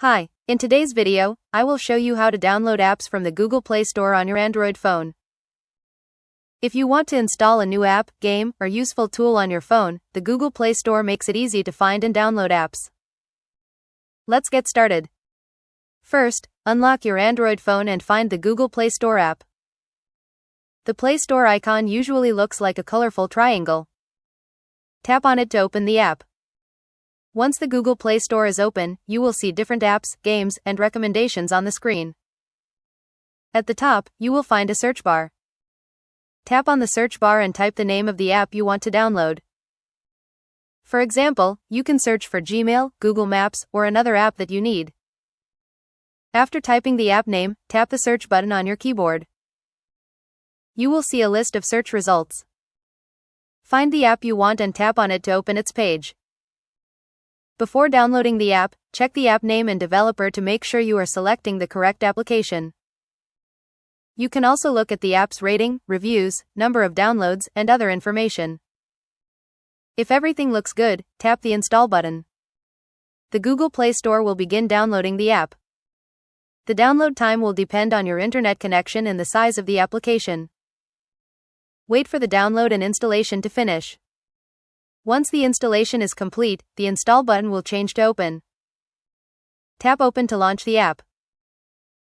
Hi, in today's video, I will show you how to download apps from the Google Play Store on your Android phone. If you want to install a new app, game, or useful tool on your phone, the Google Play Store makes it easy to find and download apps. Let's get started. First, unlock your Android phone and find the Google Play Store app. The Play Store icon usually looks like a colorful triangle. Tap on it to open the app. Once the Google Play Store is open, you will see different apps, games, and recommendations on the screen. At the top, you will find a search bar. Tap on the search bar and type the name of the app you want to download. For example, you can search for Gmail, Google Maps, or another app that you need. After typing the app name, tap the search button on your keyboard. You will see a list of search results. Find the app you want and tap on it to open its page. Before downloading the app, check the app name and developer to make sure you are selecting the correct application. You can also look at the app's rating, reviews, number of downloads, and other information. If everything looks good, tap the Install button. The Google Play Store will begin downloading the app. The download time will depend on your internet connection and the size of the application. Wait for the download and installation to finish. Once the installation is complete, the Install button will change to Open. Tap Open to launch the app.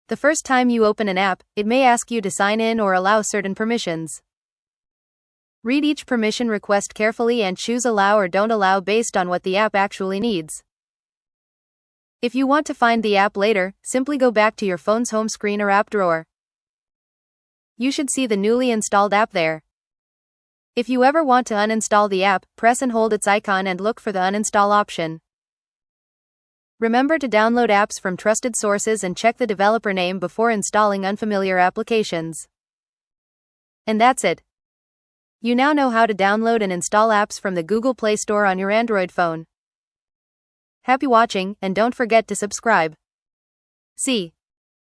The first time you open an app, it may ask you to sign in or allow certain permissions. Read each permission request carefully and choose Allow or Don't Allow based on what the app actually needs. If you want to find the app later, simply go back to your phone's home screen or app drawer. You should see the newly installed app there. If you ever want to uninstall the app, press and hold its icon and look for the uninstall option. Remember to download apps from trusted sources and check the developer name before installing unfamiliar applications. And that's it. You now know how to download and install apps from the Google Play Store on your Android phone. Happy watching, and don't forget to subscribe. See.